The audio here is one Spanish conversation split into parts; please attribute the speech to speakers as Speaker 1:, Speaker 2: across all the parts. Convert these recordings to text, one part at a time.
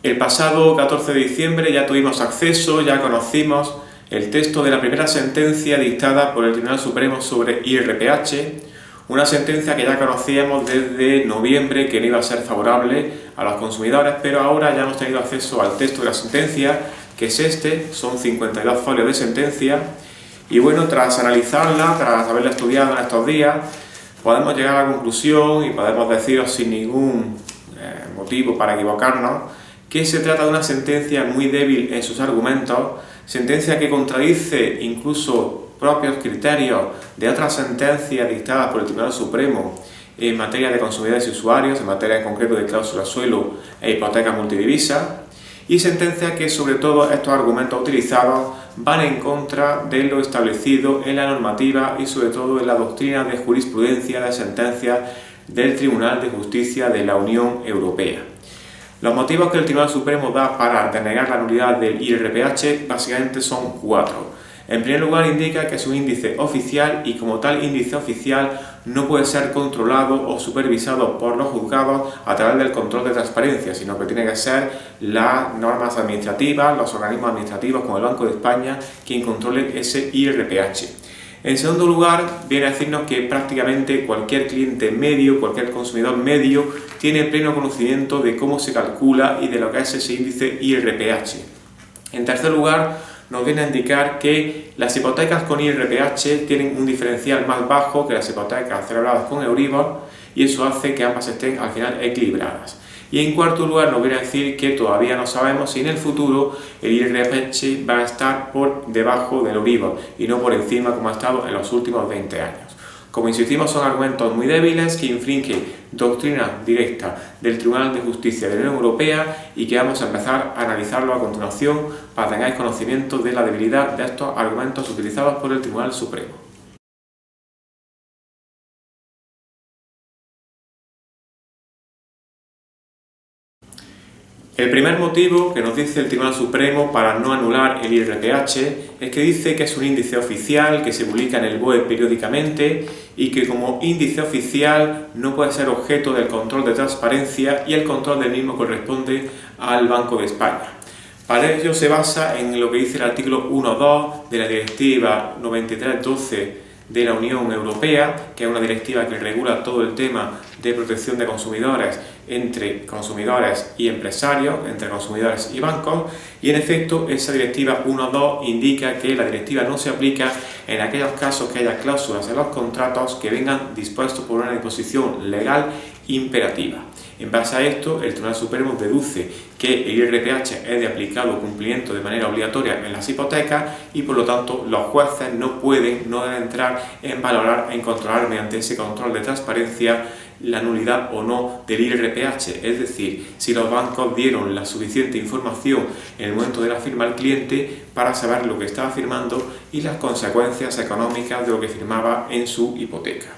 Speaker 1: El pasado 14 de diciembre ya tuvimos acceso, ya conocimos el texto de la primera sentencia dictada por el Tribunal Supremo sobre IRPH, una sentencia que ya conocíamos desde noviembre que no iba a ser favorable a los consumidores, pero ahora ya hemos tenido acceso al texto de la sentencia, que es este, son 52 folios de sentencia, y bueno, tras analizarla, tras haberla estudiado en estos días, podemos llegar a la conclusión y podemos deciros sin ningún motivo para equivocarnos, que se trata de una sentencia muy débil en sus argumentos, sentencia que contradice incluso propios criterios de otras sentencias dictadas por el Tribunal Supremo en materia de consumidores y usuarios, en materia en concreto de cláusula suelo e hipoteca multidivisa, y sentencia que sobre todo estos argumentos utilizados van en contra de lo establecido en la normativa y sobre todo en la doctrina de jurisprudencia de sentencias del Tribunal de Justicia de la Unión Europea. Los motivos que el Tribunal Supremo da para denegar la nulidad del IRPH básicamente son 4. En primer lugar, indica que es un índice oficial y como tal índice oficial no puede ser controlado o supervisado por los juzgados a través del control de transparencia, sino que tiene que ser las normas administrativas, los organismos administrativos como el Banco de España quien controle ese IRPH. En segundo lugar, viene a decirnos que prácticamente cualquier cliente medio, cualquier consumidor medio, tiene pleno conocimiento de cómo se calcula y de lo que es ese índice IRPH. En tercer lugar, nos viene a indicar que las hipotecas con IRPH tienen un diferencial más bajo que las hipotecas celebradas con Euribor y eso hace que ambas estén al final equilibradas. Y en cuarto lugar nos viene a decir que todavía no sabemos si en el futuro el IRPH va a estar por debajo del Euribor y no por encima como ha estado en los últimos 20 años. Como insistimos, son argumentos muy débiles que infringen doctrina directa del Tribunal de Justicia de la Unión Europea y que vamos a empezar a analizarlo a continuación para que tengáis conocimiento de la debilidad de estos argumentos utilizados por el Tribunal Supremo. El primer motivo que nos dice el Tribunal Supremo para no anular el IRPH es que dice que es un índice oficial que se publica en el BOE periódicamente y que como índice oficial no puede ser objeto del control de transparencia y el control del mismo corresponde al Banco de España. Para ello se basa en lo que dice el artículo 1.2 de la Directiva 93/12 de la Unión Europea, que es una directiva que regula todo el tema de protección de consumidores entre consumidores y empresarios, entre consumidores y bancos, y en efecto esa directiva 1.2 indica que la directiva no se aplica en aquellos casos que haya cláusulas en los contratos que vengan dispuestos por una disposición legal imperativa. En base a esto, el Tribunal Supremo deduce que el IRPH es de aplicado cumplimiento de manera obligatoria en las hipotecas y por lo tanto los jueces no deben entrar en valorar, en controlar mediante ese control de transparencia la nulidad o no del IRPH, es decir, si los bancos dieron la suficiente información en el momento de la firma al cliente para saber lo que estaba firmando y las consecuencias económicas de lo que firmaba en su hipoteca.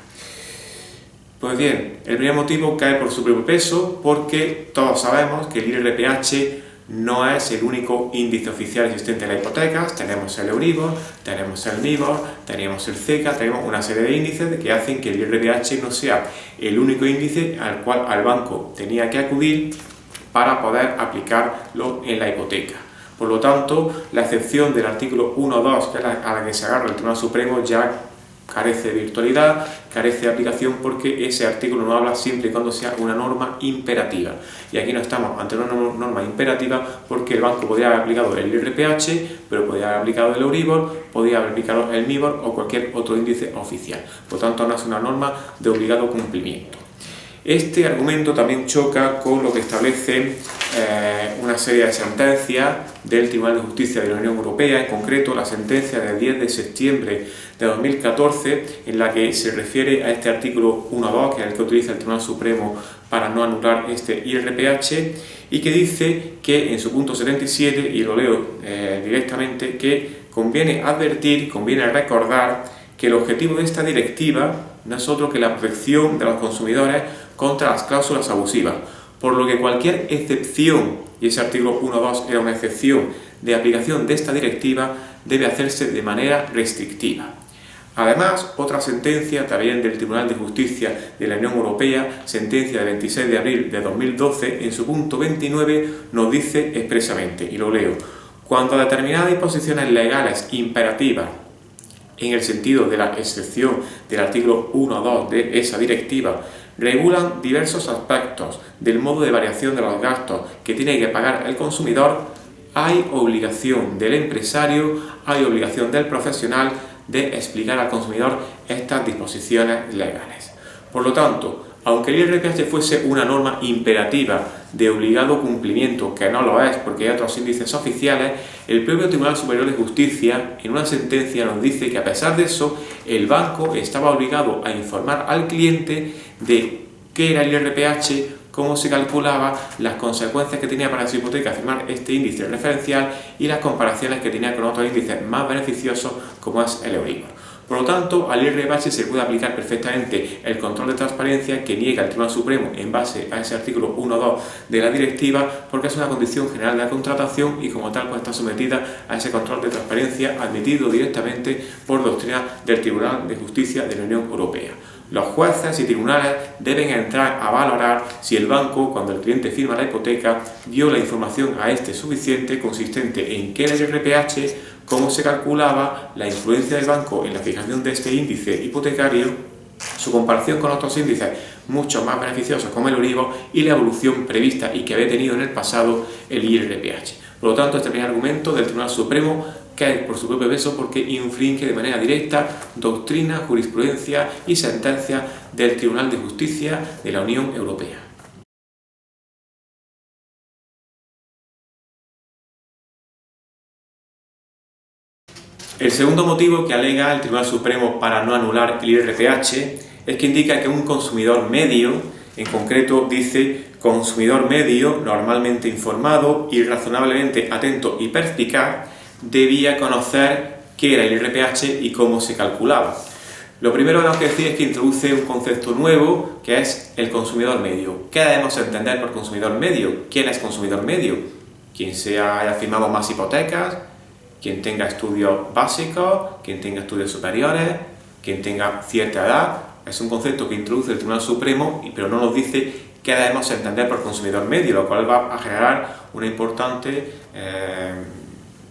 Speaker 1: Pues bien, el primer motivo cae por su propio peso porque todos sabemos que el IRPH no es el único índice oficial existente en las hipotecas. Tenemos el Euribor, tenemos el MIBOR, tenemos el CECA, tenemos una serie de índices que hacen que el IRPH no sea el único índice al cual al banco tenía que acudir para poder aplicarlo en la hipoteca. Por lo tanto, la excepción del artículo 1.2, que es a la que se agarra el Tribunal Supremo, ya carece de virtualidad, carece de aplicación porque ese artículo no habla siempre y cuando sea una norma imperativa. Y aquí no estamos ante una norma imperativa porque el banco podría haber aplicado el IRPH, pero podría haber aplicado el Euribor, podría haber aplicado el MIBOR o cualquier otro índice oficial. Por tanto, no es una norma de obligado cumplimiento. Este argumento también choca con lo que establece una serie de sentencias del Tribunal de Justicia de la Unión Europea, en concreto la sentencia del 10 de septiembre de 2014, en la que se refiere a este artículo 1.2, que es el que utiliza el Tribunal Supremo para no anular este IRPH, y que dice que en su punto 77, y lo leo directamente, que conviene advertir, conviene recordar que el objetivo de esta directiva no es otro que la protección de los consumidores contra las cláusulas abusivas, por lo que cualquier excepción, y ese artículo 1.2 era una excepción de aplicación de esta directiva, debe hacerse de manera restrictiva. Además, otra sentencia también del Tribunal de Justicia de la Unión Europea, sentencia del 26 de abril de 2012, en su punto 29 nos dice expresamente, y lo leo: cuando determinadas disposiciones legales imperativas, en el sentido de la excepción del artículo 1.2 de esa directiva, regulan diversos aspectos del modo de variación de los gastos que tiene que pagar el consumidor, hay obligación del empresario, hay obligación del profesional de explicar al consumidor estas disposiciones legales. Por lo tanto, aunque el IRPH fuese una norma imperativa de obligado cumplimiento, que no lo es porque hay otros índices oficiales, el propio Tribunal Superior de Justicia en una sentencia nos dice que a pesar de eso, el banco estaba obligado a informar al cliente de qué era el IRPH, cómo se calculaba, las consecuencias que tenía para su hipoteca firmar este índice referencial y las comparaciones que tenía con otros índices más beneficiosos como es el Euribor. Por lo tanto, al IRPH se puede aplicar perfectamente el control de transparencia que niega el Tribunal Supremo en base a ese artículo 1.2 de la directiva, porque es una condición general de la contratación y como tal pues está sometida a ese control de transparencia admitido directamente por doctrina del Tribunal de Justicia de la Unión Europea. Los jueces y tribunales deben entrar a valorar si el banco, cuando el cliente firma la hipoteca, dio la información a este suficiente, consistente en qué era el IRPH, cómo se calculaba, la influencia del banco en la fijación de este índice hipotecario, su comparación con otros índices mucho más beneficiosos como el Euribor y la evolución prevista y que había tenido en el pasado el IRPH. Por lo tanto, este primer argumento del Tribunal Supremo cae por su propio peso porque infringe de manera directa doctrina, jurisprudencia y sentencia del Tribunal de Justicia de la Unión Europea. El segundo motivo que alega el Tribunal Supremo para no anular el IRPH es que indica que un consumidor medio, en concreto dice consumidor medio, normalmente informado y razonablemente atento y perspicaz, debía conocer qué era el IRPH y cómo se calculaba. Lo primero que tenemos que decir es que introduce un concepto nuevo que es el consumidor medio. ¿Qué debemos entender por consumidor medio? ¿Quién es consumidor medio? Quien haya firmado más hipotecas, quien tenga estudios básicos, quien tenga estudios superiores, quien tenga cierta edad. Es un concepto que introduce el Tribunal Supremo, pero no nos dice qué debemos entender por consumidor medio, lo cual va a generar una importante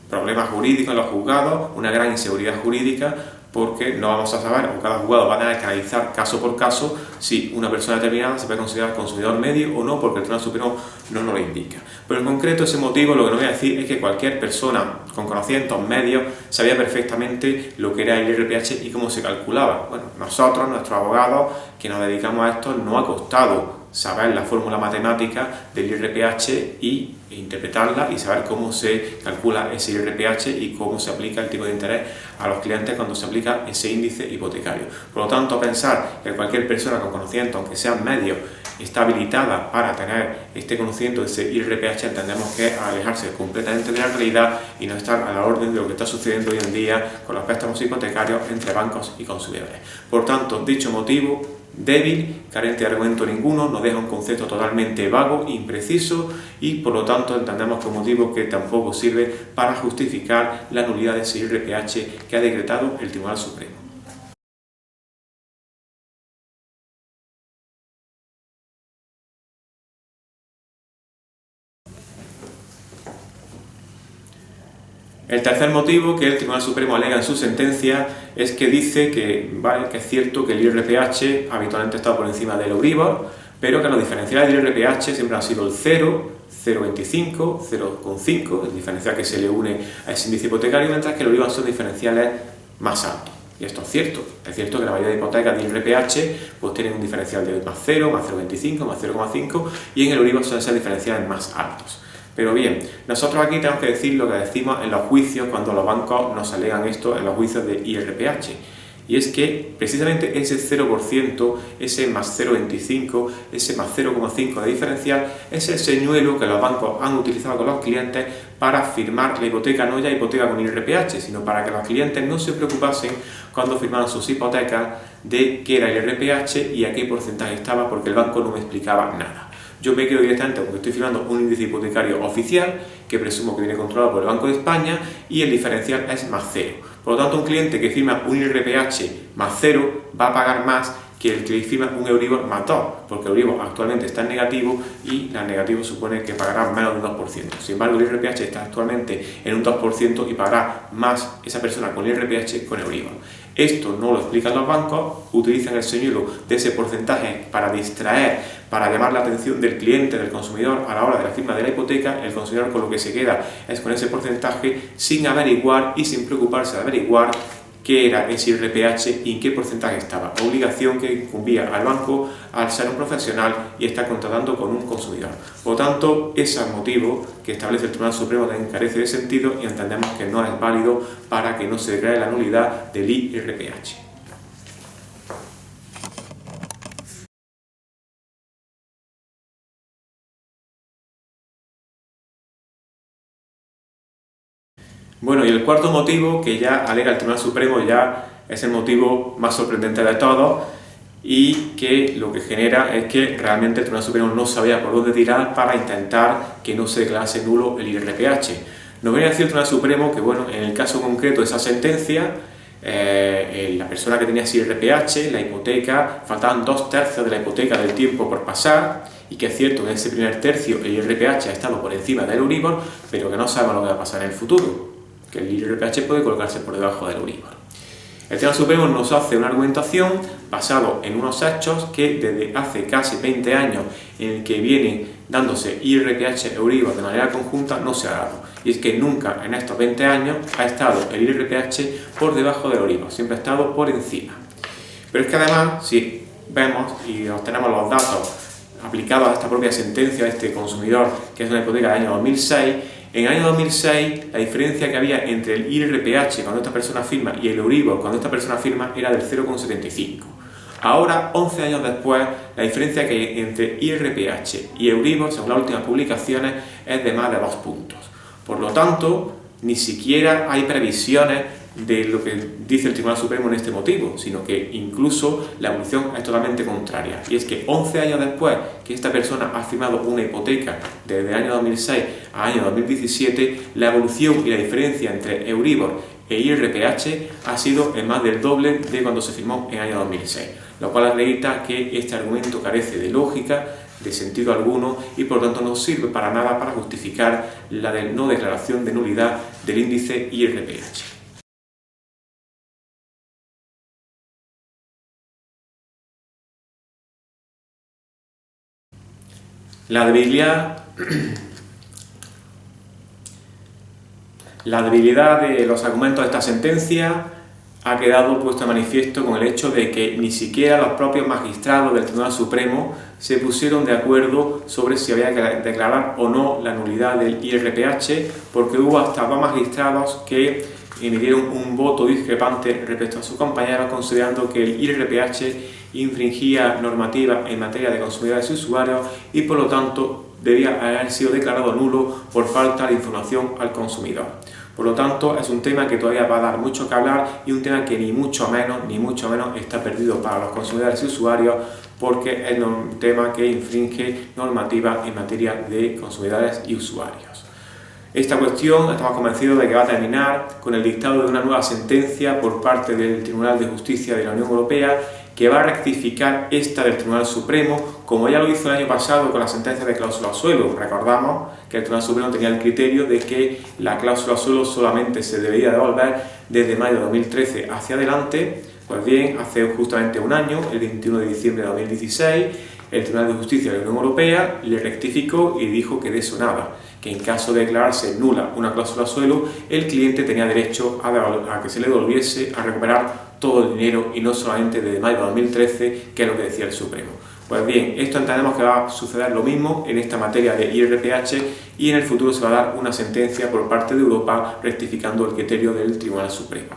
Speaker 1: problema jurídico en los juzgados, una gran inseguridad jurídica, porque no vamos a saber, o cada juzgado va a tener que analizar caso por caso si una persona determinada se puede considerar consumidor medio o no, porque el Tribunal Supremo no nos lo indica. Pero en concreto ese motivo lo que nos voy a decir es que cualquier persona con conocimientos medios sabía perfectamente lo que era el IRPH y cómo se calculaba. Bueno, nosotros, nuestros abogados que nos dedicamos a esto, nos ha costado saber la fórmula matemática del IRPH y interpretarla y saber cómo se calcula ese IRPH y cómo se aplica el tipo de interés a los clientes cuando se aplica ese índice hipotecario. Por lo tanto, pensar que cualquier persona con conocimiento, aunque sean medios, está habilitada para tener este conocimiento de ese IRPH, entendemos que es alejarse completamente de la realidad y no estar a la orden de lo que está sucediendo hoy en día con los préstamos hipotecarios entre bancos y consumidores. Por tanto, dicho motivo débil, carente de argumento ninguno, nos deja un concepto totalmente vago, impreciso y por lo tanto entendemos que un motivo que tampoco sirve para justificar la nulidad de ese IRPH que ha decretado el Tribunal Supremo. El tercer motivo que el Tribunal Supremo alega en su sentencia es que dice que es cierto que el IRPH habitualmente está por encima del Euribor, pero que los diferenciales del IRPH siempre han sido el 0, 0,25, 0,5, el diferencial que se le une a ese índice hipotecario, mientras que el Euribor son diferenciales más altos. Y esto es cierto que la mayoría de hipotecas de IRPH pues tienen un diferencial de más 0, más 0,25, más 0,5 y en el Euribor suelen ser diferenciales más altos. Pero bien, nosotros aquí tenemos que decir lo que decimos en los juicios cuando los bancos nos alegan esto en los juicios de IRPH. Y es que precisamente ese 0%, ese más 0,25, ese más 0,5 de diferencial, es el señuelo que los bancos han utilizado con los clientes para firmar la hipoteca, no ya hipoteca con IRPH, sino para que los clientes no se preocupasen cuando firmaban sus hipotecas de qué era el IRPH y a qué porcentaje estaba, porque el banco no me explicaba nada. Yo me quedo directamente porque estoy firmando un índice hipotecario oficial que presumo que viene controlado por el Banco de España y el diferencial es más 0. Por lo tanto, un cliente que firma un IRPH más 0 va a pagar más que el que firma un Euribor más 2, porque el Euribor actualmente está en negativo y la negativo supone que pagará menos de un 2%. Sin embargo, el IRPH está actualmente en un 2% y pagará más esa persona con el IRPH con Euribor. Esto no lo explican los bancos, utilizan el señuelo de ese porcentaje para distraer, para llamar la atención del cliente, del consumidor a la hora de la firma de la hipoteca. El consumidor con lo que se queda es con ese porcentaje sin averiguar y sin preocuparse de averiguar qué era ese IRPH y en qué porcentaje estaba, obligación que incumbía al banco al ser un profesional y estar contratando con un consumidor. Por lo tanto, ese es el motivo que establece el Tribunal Supremo de carece de sentido y entendemos que no es válido para que no se declare la nulidad del IRPH. Bueno, y el cuarto motivo que ya alega el Tribunal Supremo ya es el motivo más sorprendente de todos y que lo que genera es que realmente el Tribunal Supremo no sabía por dónde tirar para intentar que no se declarase nulo el IRPH. Nos viene a decir el Tribunal Supremo que, bueno, en el caso concreto de esa sentencia, la persona que tenía ese IRPH, la hipoteca, faltaban 2/3 de la hipoteca del tiempo por pasar, y que es cierto que en ese primer tercio el IRPH ha estado por encima del Euribor, pero que no sabemos lo que va a pasar en el futuro, que el IRPH puede colocarse por debajo del Euribor. El Tribunal Supremo nos hace una argumentación basado en unos hechos que desde hace casi 20 años en el que viene dándose IRPH Euribor de manera conjunta no se ha dado. Y es que nunca en estos 20 años ha estado el IRPH por debajo del Euribor, siempre ha estado por encima. Pero es que además, si vemos y obtenemos los datos aplicados a esta propia sentencia de este consumidor, que es una hipoteca del año 2006, en el año 2006 la diferencia que había entre el IRPH cuando esta persona firma y el Euribor cuando esta persona firma era del 0,75. Ahora, 11 años después, la diferencia que hay entre IRPH y Euribor, según las últimas publicaciones, es de más de 2 puntos. Por lo tanto, ni siquiera hay previsiones de lo que dice el Tribunal Supremo en este motivo, sino que incluso la evolución es totalmente contraria. Y es que 11 años después que esta persona ha firmado una hipoteca desde el año 2006 a año 2017, la evolución y la diferencia entre Euribor e IRPH ha sido en más del doble de cuando se firmó en el año 2006, lo cual acredita que este argumento carece de lógica, de sentido alguno y por tanto no sirve para nada para justificar la no declaración de nulidad del índice IRPH. La debilidad de los argumentos de esta sentencia ha quedado puesto de manifiesto con el hecho de que ni siquiera los propios magistrados del Tribunal Supremo se pusieron de acuerdo sobre si había que declarar o no la nulidad del IRPH, porque hubo hasta 2 magistrados que emitieron un voto discrepante respecto a sus compañeros, considerando que el IRPH infringía normativa en materia de consumidores y usuarios y por lo tanto debía haber sido declarado nulo por falta de información al consumidor. Por lo tanto, es un tema que todavía va a dar mucho que hablar y un tema que ni mucho menos está perdido para los consumidores y usuarios, porque es un tema que infringe normativa en materia de consumidores y usuarios. Esta cuestión estamos convencidos de que va a terminar con el dictado de una nueva sentencia por parte del Tribunal de Justicia de la Unión Europea, que va a rectificar esta del Tribunal Supremo, como ya lo hizo el año pasado con la sentencia de cláusula suelo. Recordamos que el Tribunal Supremo tenía el criterio de que la cláusula suelo solamente se debería devolver desde mayo de 2013 hacia adelante. Pues bien, hace justamente un año, el 21 de diciembre de 2016, el Tribunal de Justicia de la Unión Europea le rectificó y dijo que de eso nada, que en caso de declararse nula una cláusula suelo, el cliente tenía derecho a que se le devolviese, a recuperar todo el dinero y no solamente desde mayo de 2013, que es lo que decía el Supremo. Pues bien, esto entendemos que va a suceder lo mismo en esta materia de IRPH y en el futuro se va a dar una sentencia por parte de Europa rectificando el criterio del Tribunal Supremo.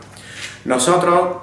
Speaker 1: Nosotros,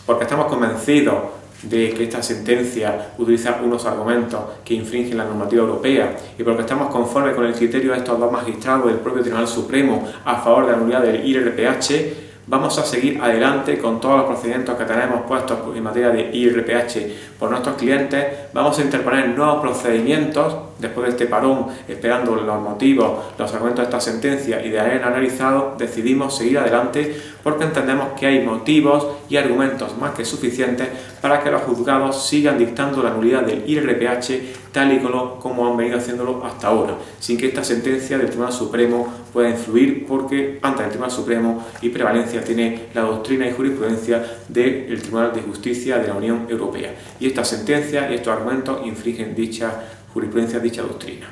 Speaker 1: porque estamos convencidos de que esta sentencia utiliza unos argumentos que infringen la normativa europea y porque estamos conformes con el criterio de estos 2 magistrados del propio Tribunal Supremo a favor de la nulidad del IRPH, vamos a seguir adelante con todos los procedimientos que tenemos puestos en materia de IRPH por nuestros clientes. Vamos a interponer nuevos procedimientos después de este parón, esperando los motivos, los argumentos de esta sentencia y de haber analizado, decidimos seguir adelante porque entendemos que hay motivos y argumentos más que suficientes para que los juzgados sigan dictando la nulidad del IRPH tal y como han venido haciéndolo hasta ahora, sin que esta sentencia del Tribunal Supremo pueda influir, porque ante el Tribunal Supremo y prevalencia tiene la doctrina y jurisprudencia del Tribunal de Justicia de la Unión Europea. Y esta sentencia y estos argumentos infringen dicha jurisprudencia, dicha doctrina.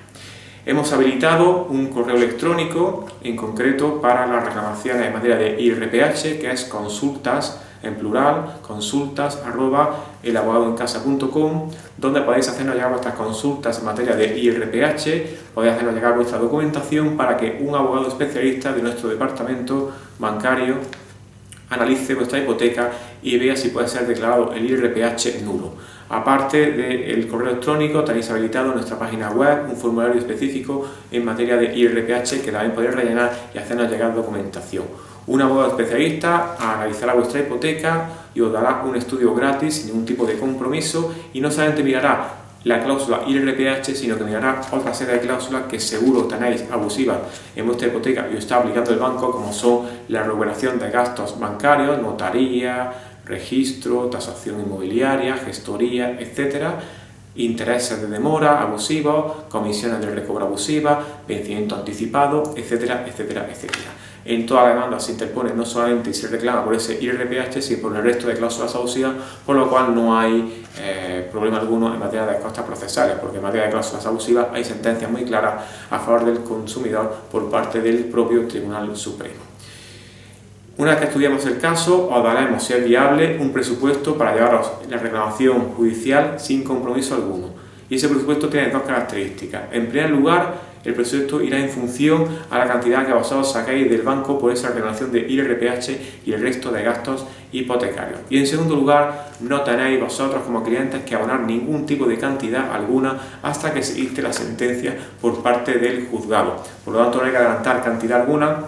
Speaker 1: Hemos habilitado un correo electrónico, en concreto para las reclamaciones en materia de IRPH, que es consultas, en plural, consultas@elabogadoencasa.com, donde podéis hacernos llegar vuestras consultas en materia de IRPH, podéis hacernos llegar vuestra documentación para que un abogado especialista de nuestro departamento bancario analice vuestra hipoteca y vea si puede ser declarado el IRPH nulo. Aparte del correo electrónico, tenéis habilitado en nuestra página web un formulario específico en materia de IRPH que también podéis rellenar y hacernos llegar documentación. Un abogado especialista analizará vuestra hipoteca y os dará un estudio gratis sin ningún tipo de compromiso, y no solamente mirará la cláusula IRPH, sino que mirará otra serie de cláusulas que seguro tenéis abusivas en vuestra hipoteca y os está aplicando el banco, como son la recuperación de gastos bancarios, notaría, registro, tasación inmobiliaria, gestoría, etcétera, intereses de demora abusivos, comisiones de recobro abusivas, vencimiento anticipado, etcétera, etcétera, etcétera. En toda la demanda se interpone no solamente y se reclama por ese IRPH, sino por el resto de cláusulas abusivas, por lo cual no hay problema alguno en materia de costas procesales, porque en materia de cláusulas abusivas hay sentencias muy claras a favor del consumidor por parte del propio Tribunal Supremo. Una vez que estudiemos el caso, os daremos, si es viable, un presupuesto para llevaros la reclamación judicial sin compromiso alguno. Y ese presupuesto tiene dos características. En primer lugar, el presupuesto irá en función a la cantidad que vosotros sacáis del banco por esa reclamación de IRPH y el resto de gastos hipotecarios. Y en segundo lugar, no tenéis vosotros como clientes que abonar ningún tipo de cantidad alguna hasta que se dicte la sentencia por parte del juzgado. Por lo tanto, no hay que adelantar cantidad alguna.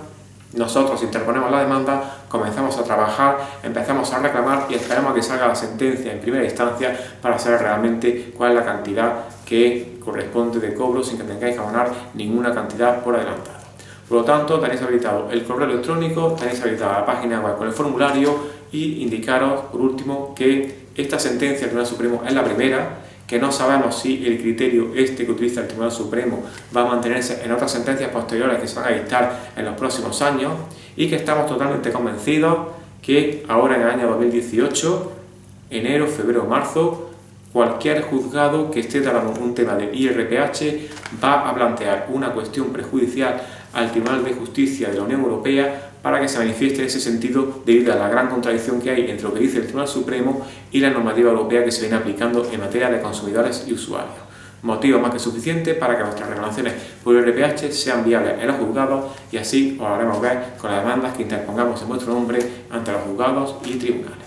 Speaker 1: Nosotros interponemos la demanda, comenzamos a trabajar, empezamos a reclamar y esperamos a que salga la sentencia en primera instancia para saber realmente cuál es la cantidad que corresponde de cobro sin que tengáis que abonar ninguna cantidad por adelantado. Por lo tanto, tenéis habilitado el correo electrónico, tenéis habilitada la página web con el formulario, y indicaros por último que esta sentencia del Tribunal Supremo es la primera, que no sabemos si el criterio que utiliza el Tribunal Supremo va a mantenerse en otras sentencias posteriores que se van a dictar en los próximos años, y que estamos totalmente convencidos que ahora en el año 2018, enero, febrero, marzo, cualquier juzgado que esté tratando un tema de IRPH va a plantear una cuestión prejudicial al Tribunal de Justicia de la Unión Europea para que se manifieste en ese sentido, debido a la gran contradicción que hay entre lo que dice el Tribunal Supremo y la normativa europea que se viene aplicando en materia de consumidores y usuarios. Motivo más que suficiente para que nuestras reclamaciones por IRPH sean viables en los juzgados, y así os haremos ver con las demandas que interpongamos en vuestro nombre ante los juzgados y tribunales.